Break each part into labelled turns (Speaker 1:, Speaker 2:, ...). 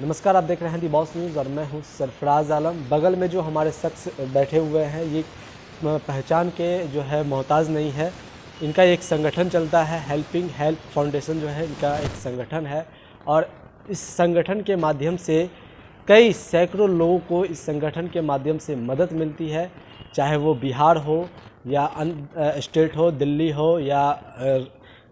Speaker 1: नमस्कार, आप देख रहे हैं दी बॉस न्यूज़ और मैं हूं सरफराज आलम। बगल में जो हमारे शख्स बैठे हुए हैं ये पहचान के जो है मोहताज नहीं है। इनका एक संगठन चलता है, हेल्पिंग हेल्प फाउंडेशन जो है इनका एक संगठन है और इस संगठन के माध्यम से कई सैकड़ों लोगों को इस संगठन के माध्यम से मदद मिलती है, चाहे वो बिहार हो या स्टेट हो, दिल्ली हो या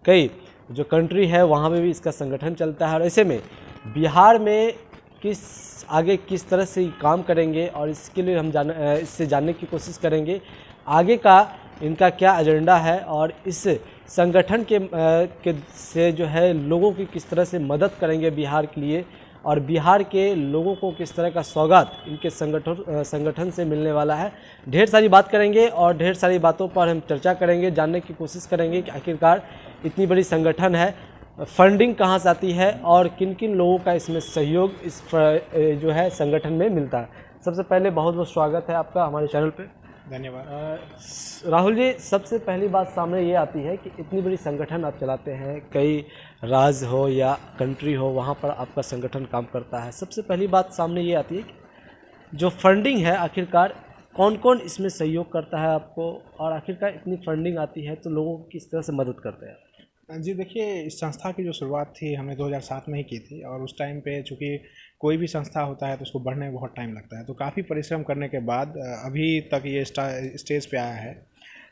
Speaker 1: कई जो कंट्री है वहाँ पे भी इसका संगठन चलता है। और ऐसे में बिहार में किस तरह से काम करेंगे और इसके लिए हम इससे जानने की कोशिश करेंगे आगे का इनका क्या एजेंडा है और इस संगठन के से जो है लोगों की किस तरह से मदद करेंगे बिहार के लिए और बिहार के लोगों को किस तरह का सौगात इनके संगठन से मिलने वाला है। ढेर सारी बात करेंगे और ढेर सारी बातों पर हम चर्चा करेंगे, जानने की कोशिश करेंगे कि आखिरकार इतनी बड़ी संगठन है, फंडिंग कहाँ से आती है और किन किन लोगों का इसमें सहयोग इस जो है संगठन में मिलता है। सबसे पहले बहुत बहुत स्वागत है आपका हमारे चैनल पे।
Speaker 2: धन्यवाद।
Speaker 1: राहुल जी, सबसे पहली बात सामने ये आती है कि इतनी बड़ी संगठन आप चलाते हैं, कई राज्य हो या कंट्री हो वहाँ पर आपका संगठन काम करता है। सबसे पहली बात सामने ये आती है कि जो फंडिंग है आखिरकार कौन कौन इसमें सहयोग करता है आपको और आखिरकार इतनी फंडिंग आती है तो लोगों को किस तरह से मदद करते हैं?
Speaker 2: जी देखिए, इस संस्था की जो शुरुआत थी हमने 2007 में ही की थी और उस टाइम पे चूँकि कोई भी संस्था होता है तो उसको बढ़ने में बहुत टाइम लगता है, तो काफ़ी परिश्रम करने के बाद अभी तक ये स्टेज पे आया है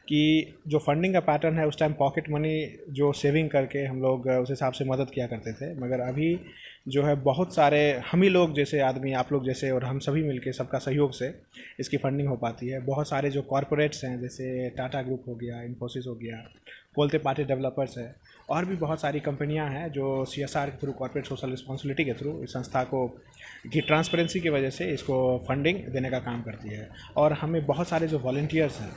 Speaker 2: कि जो फंडिंग का पैटर्न है उस टाइम पॉकेट मनी जो सेविंग करके हम लोग उस हिसाब से मदद किया करते थे, मगर अभी जो है बहुत सारे हम ही लोग जैसे आदमी, आप लोग जैसे और हम सभी मिलके सबका सहयोग से इसकी फंडिंग हो पाती है। बहुत सारे जो कॉरपोरेट्स हैं जैसे टाटा ग्रुप हो गया, इन्फोसिस हो गया, बोलते पार्टी डेवलपर्स है और भी बहुत सारी कंपनियां हैं जो CSR के थ्रू, कॉर्पोरेट सोशल रिस्पॉन्सिबिलिटी के थ्रू इस संस्था को की ट्रांसपेरेंसी की वजह से इसको फंडिंग देने का काम करती है। और हमें बहुत सारे जो वॉलंटियर्स हैं,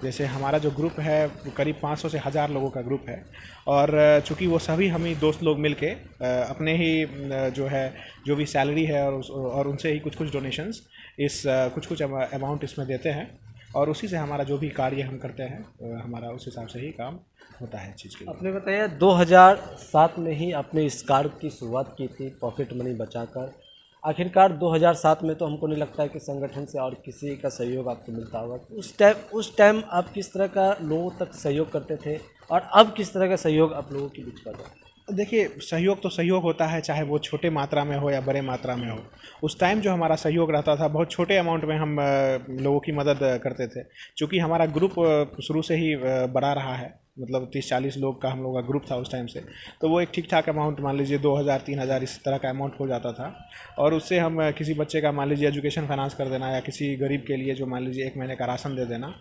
Speaker 2: जैसे हमारा जो ग्रुप है करीब 500 से 1000 लोगों का ग्रुप है और चूँकि वो सभी हम ही दोस्त लोग मिल के अपने ही जो है जो भी सैलरी है और उनसे ही कुछ डोनेशंस इस कुछ अमाउंट इसमें देते हैं और उसी से हमारा जो भी कार्य हम करते हैं हमारा उस हिसाब से ही काम होता है चीज़ के लिए।
Speaker 1: आपने बताया 2007 में ही आपने इस कार्य की शुरुआत की थी पॉकेट मनी बचाकर। आखिरकार 2007 में तो हमको नहीं लगता है कि संगठन से और किसी का सहयोग आपको मिलता होगा। उस टाइम आप किस तरह का लोगों तक सहयोग करते थे और अब किस तरह का सहयोग आप लोगों के बीच कर रहे हैं?
Speaker 2: देखिए, सहयोग तो सहयोग होता है, चाहे वो छोटे मात्रा में हो या बड़े मात्रा में हो। उस टाइम जो हमारा सहयोग रहता था बहुत छोटे अमाउंट में हम लोगों की मदद करते थे। चूँकि हमारा ग्रुप शुरू से ही बड़ा रहा है, मतलब 30-40 लोग का हम लोग का ग्रुप था उस टाइम से, तो वो एक ठीक ठाक अमाउंट, मान लीजिए 2000-3000 इस तरह का अमाउंट हो जाता था और उससे हम किसी बच्चे का मान लीजिए एजुकेशन फाइनेंस कर देना या किसी गरीब के लिए जो मान लीजिए 1 महीने का राशन दे देना,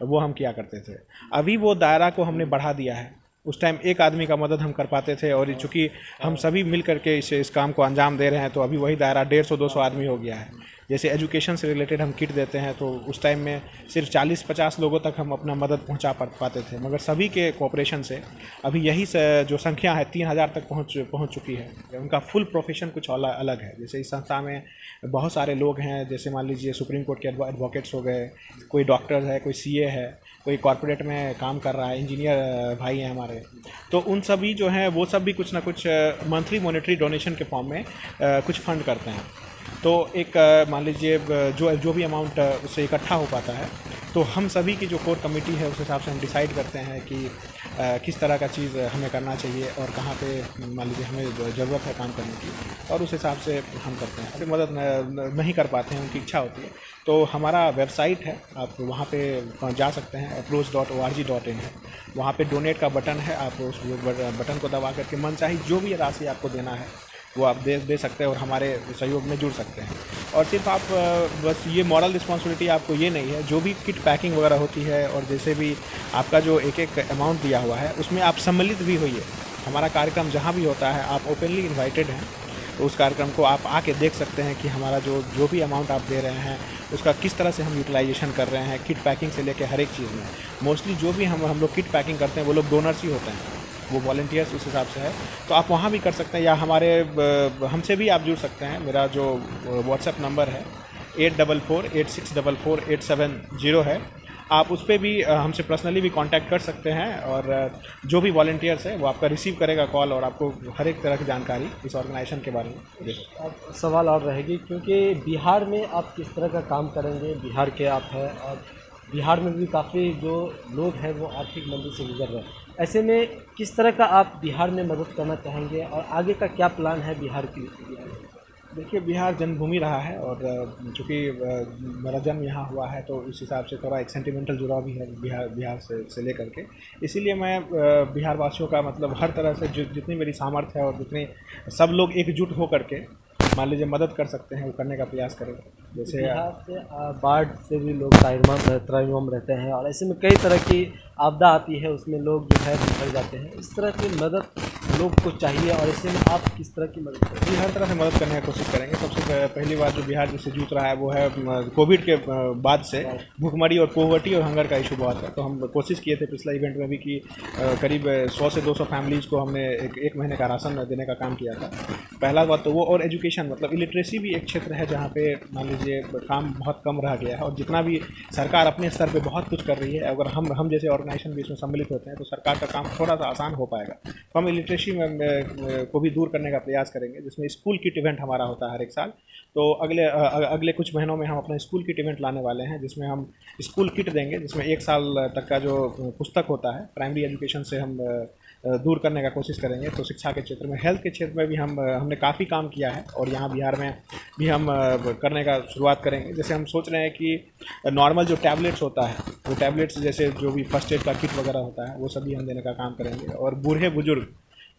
Speaker 2: वो हम किया करते थे। अभी वो दायरा को हमने बढ़ा दिया है। उस टाइम एक आदमी का मदद हम कर पाते थे और चूँकि हम सभी मिल करके इस काम को अंजाम दे रहे हैं तो अभी वही दायरा 150-200 आदमी हो गया है। जैसे एजुकेशन से रिलेटेड हम किट देते हैं तो उस टाइम में सिर्फ 40-50 लोगों तक हम अपना मदद पहुंचा पाते थे, मगर सभी के कोऑपरेशन से अभी यही जो संख्या है 3000 तक पहुंच चुकी है। उनका फुल प्रोफेशन कुछ अलग है। जैसे इस संस्था में बहुत सारे लोग हैं, जैसे मान लीजिए सुप्रीम कोर्ट के एडवोकेट्स हो गए, कोई डॉक्टर है, कोई CA है, कोई कॉर्पोरेट में काम कर रहा है, इंजीनियर भाई हैं हमारे, तो उन सभी जो हैं वो सब भी कुछ ना कुछ मंथली मॉनेटरी डोनेशन के फॉर्म में कुछ फंड करते हैं। तो एक मान लीजिए जो भी अमाउंट उससे इकट्ठा हो पाता है तो हम सभी की जो कोर कमेटी है उस हिसाब से हम डिसाइड करते हैं कि किस तरह का चीज़ हमें करना चाहिए और कहाँ पे मान लीजिए हमें ज़रूरत है काम करने की, और उस हिसाब से हम करते हैं। अगर मदद नहीं कर पाते हैं, उनकी इच्छा होती है, तो हमारा वेबसाइट है, आप वहाँ पे जा सकते हैं, approach.org.in है, वहाँ पे डोनेट का बटन है, आप उस बटन को दबा करके मनचाही जो भी राशि आपको देना है वो आप दे सकते हैं और हमारे सहयोग में जुड़ सकते हैं। और सिर्फ आप बस ये मॉरल रिस्पॉन्सिबिलिटी आपको ये नहीं है, जो भी किट पैकिंग वगैरह होती है और जैसे भी आपका जो एक अमाउंट दिया हुआ है उसमें आप सम्मिलित भी होइए। हमारा कार्यक्रम जहाँ भी होता है आप ओपनली इन्वाइटेड हैं, तो उस कार्यक्रम को आप आके देख सकते हैं कि हमारा जो भी अमाउंट आप दे रहे हैं उसका किस तरह से हम यूटिलाइजेशन कर रहे हैं, किट पैकिंग से लेकर हर एक चीज़ में। मोस्टली जो भी हम लोग किट पैकिंग करते हैं वो लोग डोनर्स ही होते हैं, वो वॉलंटियर्स उस हिसाब से है, तो आप वहाँ भी कर सकते हैं या हमसे भी आप जुड़ सकते हैं। मेरा जो व्हाट्सएप नंबर है 8448644870 है, आप उस पर भी हमसे पर्सनली भी कांटेक्ट कर सकते हैं, और जो भी वॉलंटियर्स है वो आपका रिसीव करेगा कॉल, और आपको हर एक तरह की जानकारी इस ऑर्गेनाइजेशन के बारे में दे सकते हैं।
Speaker 1: अब सवाल और रहेगी, क्योंकि बिहार में आप किस तरह का काम करेंगे, बिहार के आप हैं और बिहार में भी काफ़ी जो लोग हैं वो आर्थिक मंदी से गुजर रहे हैं, ऐसे में किस तरह का आप बिहार में मदद करना चाहेंगे और आगे का क्या प्लान है बिहार के लिए?
Speaker 2: देखिए, बिहार जन्मभूमि रहा है, और चूँकि मेरा जन्म यहाँ हुआ है तो इस हिसाब से थोड़ा एक सेंटिमेंटल जुड़ाव भी है बिहार से लेकर के। इसीलिए मैं बिहार वासियों का मतलब हर तरह से जितनी मेरी सामर्थ्य है और जितने सब लोग एकजुट होकर के मान लीजिए मदद कर सकते हैं वो करने का प्रयास करेंगे। जैसे
Speaker 1: बिहार से बाढ़ से भी लोग त्राहिमाम रहते हैं और ऐसे में कई तरह की आपदा आती है, उसमें लोग जो है बिखर जाते हैं। इस तरह की मदद लोग को चाहिए और ऐसे में आप किस तरह की मदद करेंगे?
Speaker 2: जी, हर तरह से मदद करने की कोशिश करेंगे। सबसे पहली बात जो बिहार जिससे जूझ रहा है वो है कोविड के बाद से भुखमरी और पोवर्टी और हंगर का इशू बहुत है। तो हम कोशिश किए थे पिछला इवेंट में भी कि करीब 100 से 200 फैमिलीज़ को हमने एक महीने का राशन देने का काम किया था। पहला बात तो वो, और एजुकेशन मतलब इलिटरेसी भी एक क्षेत्र है जहाँ पे मान लीजिए काम बहुत कम रह गया है, और जितना भी सरकार अपने स्तर पे बहुत कुछ कर रही है, अगर हम जैसे ऑर्गेनाइजेशन भी इसमें सम्मिलित होते हैं तो सरकार का काम थोड़ा सा आसान हो पाएगा। तो हम इलिटरेसी को भी दूर करने का प्रयास करेंगे, जिसमें स्कूल किट इवेंट हमारा होता है हर एक साल। तो अगले कुछ महीनों में हम अपना स्कूल किट इवेंट लाने वाले हैं, जिसमें हम स्कूल किट देंगे, जिसमें 1 साल तक का जो पुस्तक होता है प्राइमरी एजुकेशन से हम दूर करने का कोशिश करेंगे। तो शिक्षा के क्षेत्र में, हेल्थ के क्षेत्र में भी हमने काफ़ी काम किया है, और यहाँ बिहार में भी हम करने का शुरुआत करेंगे। जैसे हम सोच रहे हैं कि नॉर्मल जो टैबलेट्स होता है, वो टैबलेट्स जैसे जो भी फर्स्ट एड का किट वगैरह होता है वो सभी हम देने का काम करेंगे। और बूढ़े बुजुर्ग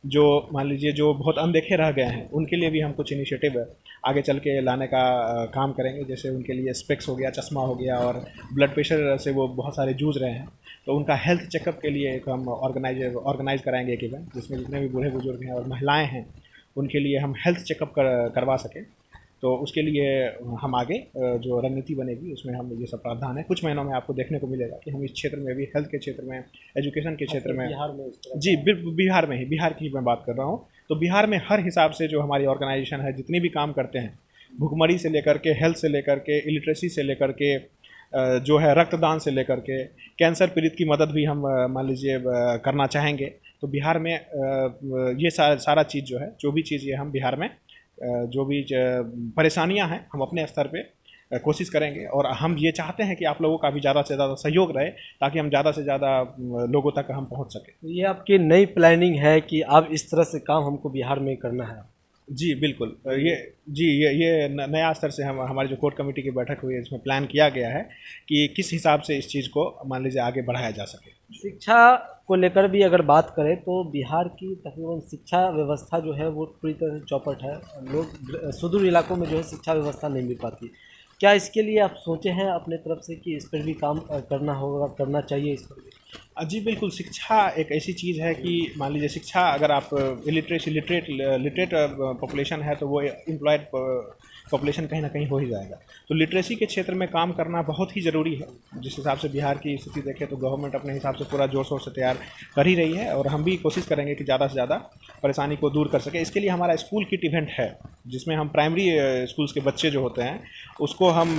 Speaker 2: जो मान लीजिए जो बहुत अनदेखे रह गए हैं, उनके लिए भी हम कुछ इनिशिएटिव आगे चल के लाने का काम करेंगे। जैसे उनके लिए स्पेक्स हो गया, चश्मा हो गया, और ब्लड प्रेशर से वो बहुत सारे जूझ रहे हैं, तो उनका हेल्थ चेकअप के लिए एक हम ऑर्गेनाइज कराएंगे एक इवेंट, जिसमें जितने भी बूढ़े बुजुर्ग हैं और महिलाएं हैं उनके लिए हम हेल्थ चेकअप करवा सकें। तो उसके लिए हम आगे जो रणनीति बनेगी उसमें हम ये सब प्रावधान है। कुछ महीनों में आपको देखने को मिलेगा कि हम इस क्षेत्र में भी, हेल्थ के क्षेत्र में, एजुकेशन के क्षेत्र में,
Speaker 1: बिहार में
Speaker 2: जी बिहार में ही, बिहार की मैं बात कर रहा हूँ। तो बिहार में हर हिसाब से जो हमारी ऑर्गेनाइजेशन है, जितनी भी काम करते हैं, भुखमरी से लेकर के, हेल्थ से लेकर के, इलिटरेसी से लेकर के, जो है रक्तदान से लेकर के, कैंसर पीड़ित की मदद भी हम मान लीजिए करना चाहेंगे। तो बिहार में ये सारा चीज़ जो है, जो भी चीज़ ये हम बिहार में जो भी परेशानियां हैं, हम अपने स्तर पे कोशिश करेंगे, और हम ये चाहते हैं कि आप लोगों का भी ज़्यादा से ज़्यादा सहयोग रहे, ताकि हम ज़्यादा से ज़्यादा लोगों तक हम पहुंच सकें।
Speaker 1: ये आपकी नई प्लानिंग है कि आप इस तरह से काम हमको बिहार में करना है?
Speaker 2: जी बिल्कुल, ये नया स्तर से हमारी जो कोर कमेटी की बैठक हुई है, इसमें प्लान किया गया है कि किस हिसाब से इस चीज़ को मान लीजिए आगे बढ़ाया जा सके।
Speaker 1: शिक्षा को लेकर भी अगर बात करें तो बिहार की तकरीबन शिक्षा व्यवस्था जो है वो पूरी तरह से चौपट है। लोग सुदूर इलाकों में जो है शिक्षा व्यवस्था नहीं मिल पाती। क्या इसके लिए आप सोचे हैं अपने तरफ से कि इस पर भी काम करना होगा, करना चाहिए इस पर भी?
Speaker 2: जी बिल्कुल, शिक्षा एक ऐसी चीज़ है कि मान लीजिए शिक्षा, अगर आप लिटरेट पॉपुलेशन है तो वो एम्प्लॉयड पॉपुलेशन कहीं ना कहीं हो ही जाएगा। तो लिटरेसी के क्षेत्र में काम करना बहुत ही ज़रूरी है। जिस हिसाब से बिहार की स्थिति देखें तो गवर्नमेंट अपने हिसाब से पूरा जोर शोर से तैयार कर ही रही है, और हम भी कोशिश करेंगे कि ज़्यादा से ज़्यादा परेशानी को दूर कर सके। इसके लिए हमारा स्कूल किट इवेंट है, जिसमें हम प्राइमरी स्कूल्स के बच्चे जो होते हैं उसको हम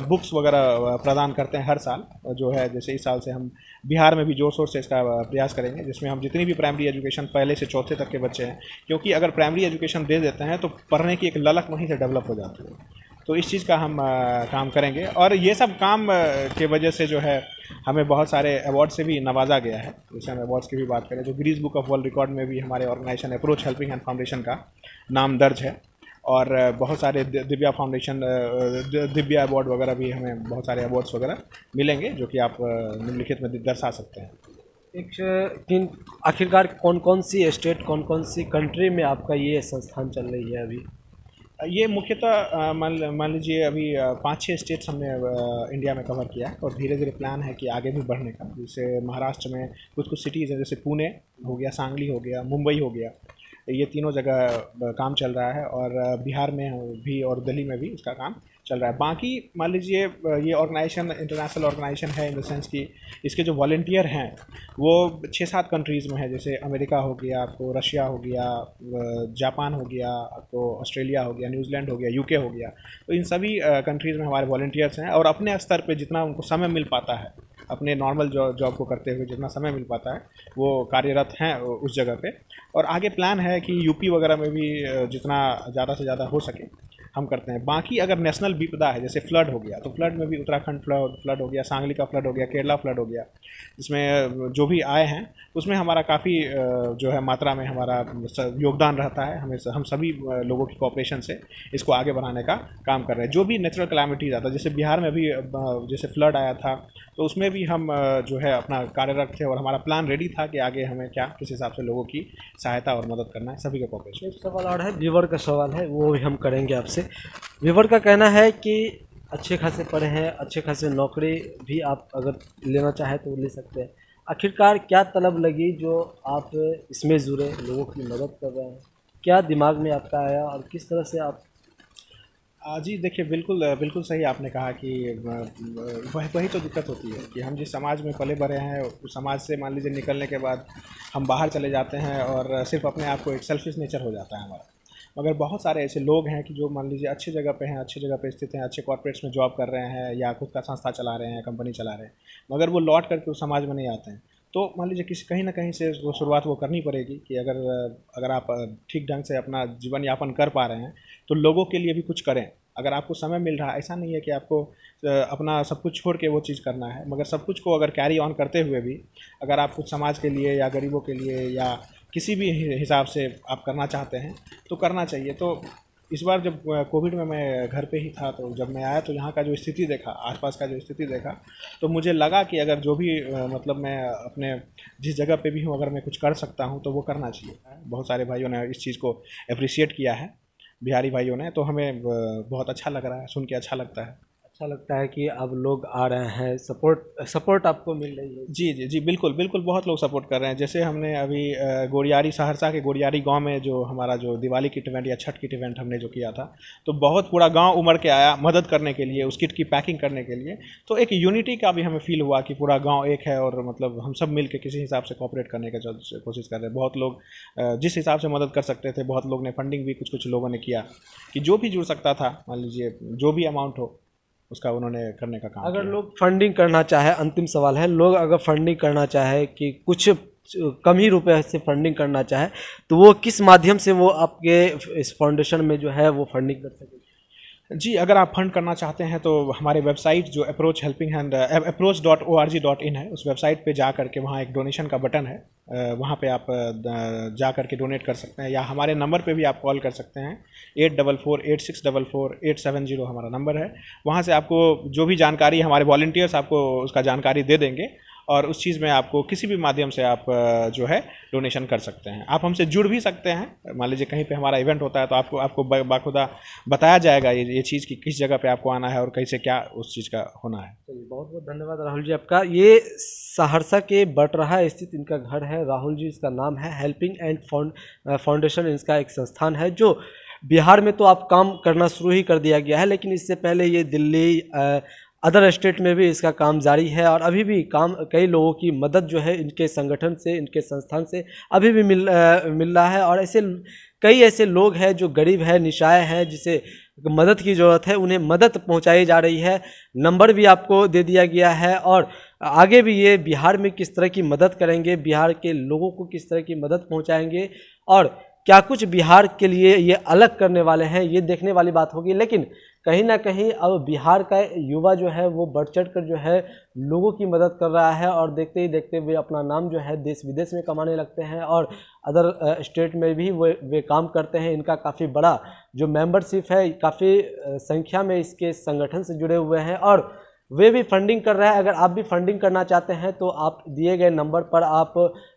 Speaker 2: बुक्स वगैरह प्रदान करते हैं हर साल। जो है जैसे इस साल से हम बिहार में भी जोर शोर से इसका प्रयास करेंगे, जिसमें हम जितनी भी प्राइमरी एजुकेशन पहले से चौथे तक के बच्चे हैं, क्योंकि अगर प्राइमरी एजुकेशन दे देते हैं तो पढ़ने की एक ललक वहीं से डेवलप हो जाती है। तो इस चीज़ का हम काम करेंगे, और ये सब काम के वजह से जो है हमें बहुत सारे अवार्ड से भी नवाजा गया है। जैसे हम अवार्ड्स की भी बात करें तो Guinness book of world record में भी हमारे organization approach helping hand foundation का नाम दर्ज है, और बहुत सारे दिव्या फाउंडेशन दिव्या अवार्ड वगैरह भी, हमें बहुत सारे अवार्ड्स वगैरह मिलेंगे जो कि आप निम्नलिखित में दर्शा सकते हैं।
Speaker 1: एक आखिरकार कौन कौन सी स्टेट, कौन कौन सी कंट्री में आपका ये संस्थान चल रही है अभी?
Speaker 2: ये मुख्यतः मान लीजिए अभी 5-6 स्टेट्स हमने इंडिया में कवर किया है, और धीरे धीरे प्लान है कि आगे भी बढ़ने का। जैसे महाराष्ट्र में कुछ सिटीज़ हैं, जैसे पुणे हो गया, सांगली हो गया, मुंबई हो गया, ये तीनों जगह काम चल रहा है, और बिहार में भी और दिल्ली में भी इसका काम चल रहा है। बाकी मान लीजिए ये ऑर्गेनाइजेशन इंटरनेशनल ऑर्गेनाइजेशन है, इन द सेंस कि इसके जो वॉलंटियर हैं वो 6-7 कंट्रीज़ में है। जैसे अमेरिका हो गया, आपको रशिया हो गया, जापान हो गया, आपको ऑस्ट्रेलिया हो गया, न्यूजीलैंड हो गया, यूके हो गया। तो इन सभी कंट्रीज़ में हमारे वॉलंटियर्स हैं, और अपने स्तर पे जितना उनको समय मिल पाता है अपने नॉर्मल जॉब को करते हुए जितना समय मिल पाता है वो कार्यरत हैं उस जगह पे। और आगे प्लान है कि यूपी वगैरह में भी जितना ज़्यादा से ज़्यादा हो सके हम करते हैं। बाकी अगर नेशनल विपदा है जैसे फ्लड हो गया तो फ्लड में भी उत्तराखंड फ्लड हो गया, सांगली का फ्लड हो गया, केरला फ्लड हो गया, इसमें जो भी आए हैं उसमें हमारा काफ़ी जो है मात्रा में हमारा योगदान रहता है। हम सभी लोगों की कोऑपरेशन से इसको आगे बढ़ाने का काम कर रहे हैं। जो भी नेचुरल कैलामिटीज़ आता है, जैसे बिहार में भी जैसे फ्लड आया था तो उसमें भी हम जो है अपना कार्यरत थे और हमारा प्लान रेडी था कि आगे हमें क्या किस हिसाब से लोगों की सहायता और मदद करना है, सभी का कोऑपरेशन।
Speaker 1: एक सवाल और है, व्यूवर का सवाल है, वो भी हम करेंगे आपसे। व्यूवर का कहना है कि अच्छे खासे पढ़े हैं, अच्छे खासे नौकरी भी आप अगर लेना चाहें तो ले सकते हैं, आखिरकार क्या तलब लगी जो आप इसमें जुड़े, लोगों की मदद कर रहे हैं, क्या दिमाग में आपका आया और किस तरह से आप?
Speaker 2: जी देखिए, बिल्कुल सही आपने कहा कि वही तो दिक्कत होती है कि हम जिस समाज में पले बढ़े हैं उस समाज से मान लीजिए निकलने के बाद हम बाहर चले जाते हैं और सिर्फ अपने आप को एक सेल्फिश नेचर हो जाता है हमारा। मगर बहुत सारे ऐसे लोग हैं कि जो मान लीजिए अच्छी जगह पे हैं, अच्छी जगह पे स्थित हैं, अच्छे कॉर्पोरेट्स में जॉब कर रहे हैं या खुद का संस्था चला रहे हैं, कंपनी चला रहे हैं, मगर वो लौट करके उस समाज में नहीं आते हैं। तो मान लीजिए किसी कहीं ना कहीं से वो शुरुआत वो करनी पड़ेगी कि अगर आप ठीक ढंग से अपना जीवन यापन कर पा रहे हैं तो लोगों के लिए भी कुछ करें। अगर आपको समय मिल रहा है, ऐसा नहीं है कि आपको अपना सब कुछ छोड़ के वो चीज़ करना है, मगर सब कुछ को अगर कैरी ऑन करते हुए भी अगर आप कुछ समाज के लिए या गरीबों के लिए या किसी भी हिसाब से आप करना चाहते हैं तो करना चाहिए। तो इस बार जब कोविड में मैं घर पे ही था तो जब मैं आया तो यहाँ का जो स्थिति देखा, आसपास का जो स्थिति देखा, तो मुझे लगा कि अगर जो भी मतलब मैं अपने जिस जगह पे भी हूँ अगर मैं कुछ कर सकता हूँ तो वो करना चाहिए। बहुत सारे भाइयों ने इस चीज़ को अप्रिशिएट किया है, बिहारी भाइयों ने, तो हमें बहुत अच्छा लग रहा है, सुन के अच्छा लगता है।
Speaker 1: अच्छा लगता है कि अब लोग आ रहे हैं, सपोर्ट आपको मिल रही है?
Speaker 2: जी बिल्कुल बहुत लोग सपोर्ट कर रहे हैं। जैसे हमने अभी गोरियारी, सहरसा के गोरियारी गांव में जो हमारा जो दिवाली किट इवेंट या छठ किट इवेंट हमने जो किया था, तो बहुत पूरा गांव उमड़ के आया मदद करने के लिए, उस किट की पैकिंग करने के लिए। तो एक यूनिटी का भी हमें फील हुआ कि पूरा गाँव एक है और मतलब हम सब मिल के किसी हिसाब से कॉपरेट करने का कोशिश कर रहे हैं। बहुत लोग जिस हिसाब से मदद कर सकते थे, बहुत लोग ने फंडिंग भी कुछ लोगों ने किया कि जो भी जुड़ सकता था, मान लीजिए जो भी अमाउंट हो उसका उन्होंने करने का काम
Speaker 1: अगर
Speaker 2: किया।
Speaker 1: लोग फंडिंग करना चाहे, अंतिम सवाल है, लोग अगर फंडिंग करना चाहे कि कुछ कम ही रुपए से फंडिंग करना चाहे तो वो किस माध्यम से वो आपके इस फाउंडेशन में जो है वो फंडिंग कर सके?
Speaker 2: जी, अगर आप फंड करना चाहते हैं तो हमारे वेबसाइट जो approach.org.in है, उस वेबसाइट पे जा करके वहाँ एक डोनेशन का बटन है, वहाँ पे आप जा करके डोनेट कर सकते हैं या हमारे नंबर पे भी आप कॉल कर सकते हैं। 8448644870 हमारा नंबर है। वहाँ से आपको जो भी जानकारी, हमारे वॉलंटियर्स आपको उसका जानकारी दे देंगे और उस चीज़ में आपको किसी भी माध्यम से आप जो है डोनेशन कर सकते हैं। आप हमसे जुड़ भी सकते हैं, मान लीजिए कहीं पे हमारा इवेंट होता है तो आपको बाखुदा बताया जाएगा ये चीज़ कि किस जगह पे आपको आना है और कैसे क्या उस चीज़ का होना है।
Speaker 1: चलिए, बहुत बहुत धन्यवाद राहुल जी आपका। ये सहरसा के बटरहा स्थित इनका घर है, राहुल जी इसका नाम है। हेल्पिंग एंड फाउंडेशन इसका एक संस्थान है जो बिहार में तो आप काम करना शुरू ही कर दिया गया है, लेकिन इससे पहले ये दिल्ली, अदर स्टेट में भी इसका काम जारी है और अभी भी काम, कई लोगों की मदद जो है इनके संगठन से, इनके संस्थान से अभी भी मिल रहा है। और कई ऐसे लोग हैं जो गरीब है, निशाय है, जिसे मदद की ज़रूरत है, उन्हें मदद पहुंचाई जा रही है। नंबर भी आपको दे दिया गया है और आगे भी ये बिहार में किस तरह की मदद करेंगे, बिहार के लोगों को किस तरह की मदद पहुंचाएंगे और क्या कुछ बिहार के लिए ये अलग करने वाले हैं, ये देखने वाली बात होगी। लेकिन कहीं ना कहीं अब बिहार का युवा जो है वो बढ़ चढ़ कर जो है लोगों की मदद कर रहा है और देखते ही देखते वे अपना नाम जो है देश विदेश में कमाने लगते हैं और अदर स्टेट में भी वे काम करते हैं। इनका काफ़ी बड़ा जो मेंबरशिप है, काफ़ी संख्या में इसके संगठन से जुड़े हुए हैं और वे भी फंडिंग कर रहे हैं। अगर आप भी फंडिंग करना चाहते हैं तो आप दिए गए नंबर पर, आप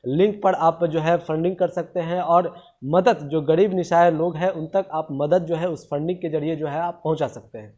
Speaker 1: लिंक पर आप जो है फंडिंग कर सकते हैं और मदद, जो गरीब निशाय लोग हैं उन तक आप मदद जो है उस फंडिंग के जरिए जो है आप पहुंचा सकते हैं।